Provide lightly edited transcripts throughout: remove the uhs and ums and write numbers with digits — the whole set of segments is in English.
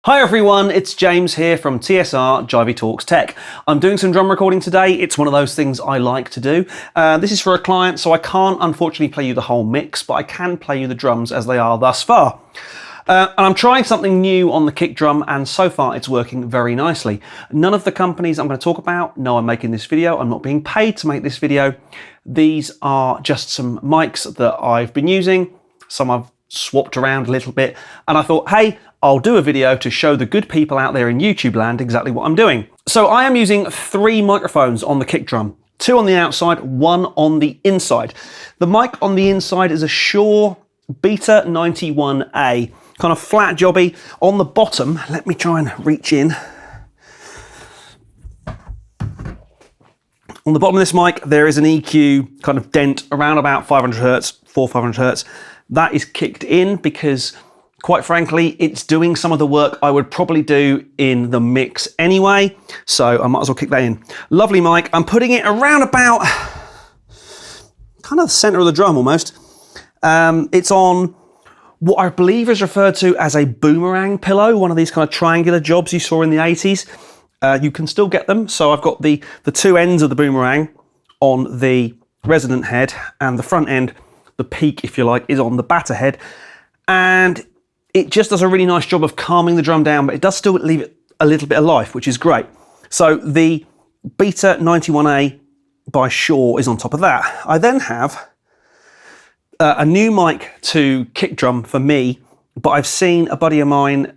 Hi everyone, it's James here from TSR, Jivey Talks Tech. I'm doing some drum recording today. It's one of those things I like to do. This is for a client, so I can't unfortunately play you the whole mix, but I can play you the drums as they are thus far. And I'm trying something new on the kick drum, and so far it's working very nicely. None of the companies I'm going to talk about know I'm making this video. I'm not being paid to make this video. These are just some mics that I've been using. Some I've swapped around a little bit, and I thought, hey, I'll do a video to show the good people out there in YouTube land exactly what I'm doing. So I am using 3 microphones on the kick drum, 2 on the outside, 1 on the inside. The mic on the inside is a Shure Beta 91A, kind of flat jobby. On the bottom, let me try and reach in. On the bottom of this mic, there is an EQ kind of dent around about 500 Hertz, 400-500 Hertz. That is kicked in because, quite frankly, it's doing some of the work I would probably do in the mix anyway, so I might as well kick that in. Lovely mic. I'm putting it around about kind of the center of the drum almost. It's on what I believe is referred to as a boomerang pillow, one of these kind of triangular jobs you saw in the 80s. You can still get them, so I've got the 2 ends of the boomerang on the resonant head, and the front end, the peak if you like, is on the batter head, and it just does a really nice job of calming the drum down, but it does still leave it a little bit of life, which is great. So the Beta 91A by Shure is on top of that. I then have a new mic to kick drum for me, but I've seen a buddy of mine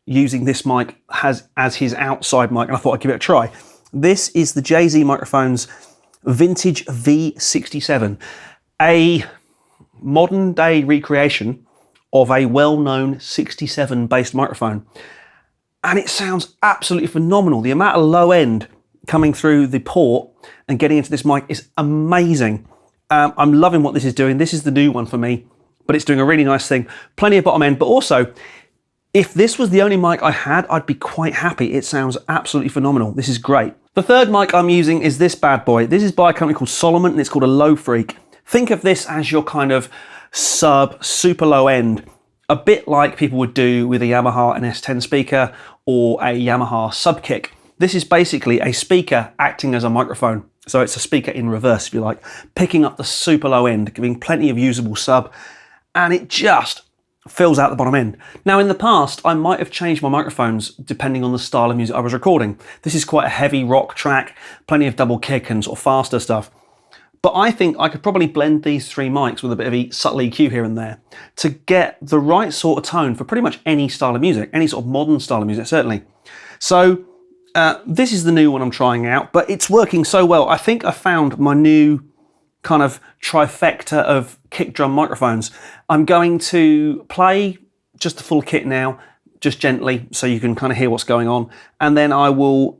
using this mic as his outside mic, and I thought I'd give it a try. This is the JZ Microphones Vintage V67, a modern day recreation of a well-known 67 based microphone, and it sounds absolutely phenomenal. The amount of low end coming through the port and getting into this mic is amazing. I'm loving what this is doing. This is the new one for me, but it's doing a really nice thing. Plenty of bottom end, but also, if this was the only mic I had, I'd be quite happy. It sounds absolutely phenomenal. This is great. The third mic I'm using is this bad boy. This is by a company called Solomon, and it's called a Lofreq. Think of this as your kind of super low end, a bit like people would do with a Yamaha NS10 speaker or a Yamaha sub kick. This is basically a speaker acting as a microphone. So it's a speaker in reverse, if you like, picking up the super low end, giving plenty of usable sub, and it just fills out the bottom end. Now, in the past, I might have changed my microphones depending on the style of music I was recording. This is quite a heavy rock track, plenty of double kick and sort of faster stuff. But I think I could probably blend these 3 mics with a bit of subtle EQ here and there to get the right sort of tone for pretty much any style of music, any sort of modern style of music, certainly. So this is the new one I'm trying out, but it's working so well. I think I found my new kind of trifecta of kick drum microphones. I'm going to play just the full kit now, just gently, so you can kind of hear what's going on. And then I will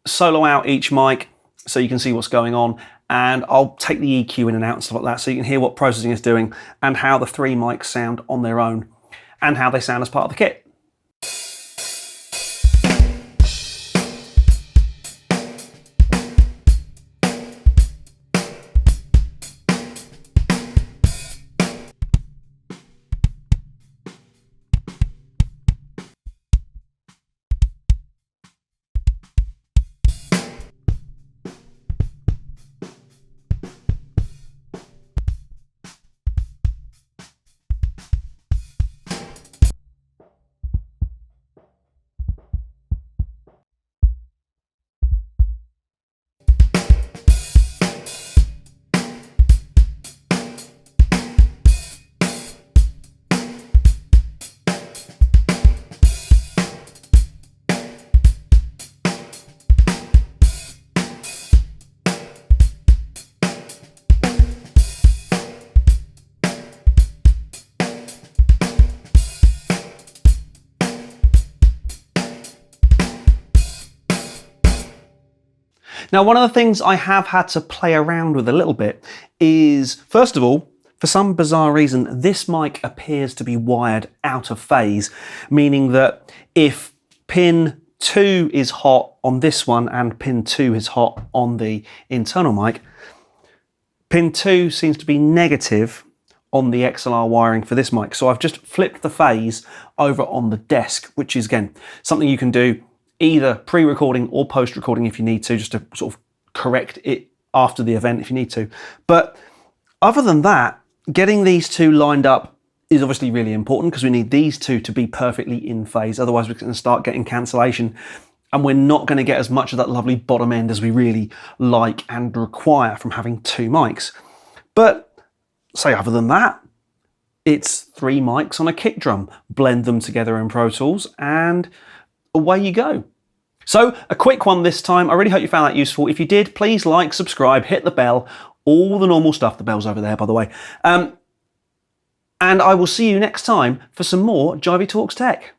solo out each mic so you can see what's going on. And I'll take the EQ in and out and stuff like that so you can hear what processing is doing and how the 3 mics sound on their own and how they sound as part of the kit. Now, one of the things I have had to play around with a little bit is, first of all, for some bizarre reason, this mic appears to be wired out of phase, meaning that if pin 2 is hot on this one and pin 2 is hot on the internal mic, pin 2 seems to be negative on the XLR wiring for this mic. So I've just flipped the phase over on the desk, which is, again, something you can do either pre-recording or post-recording if you need to, just to sort of correct it after the event if you need to. But other than that, getting these two lined up is obviously really important because we need these two to be perfectly in phase. Otherwise, we're going to start getting cancellation and we're not going to get as much of that lovely bottom end as we really like and require from having two mics. But say other than that, it's 3 mics on a kick drum. Blend them together in Pro Tools and away you go. So a quick one this time. I really hope you found that useful. If you did, please like, subscribe, hit the bell, all the normal stuff. The bell's over there, by the way. And I will see you next time for some more Jivey Talks Tech.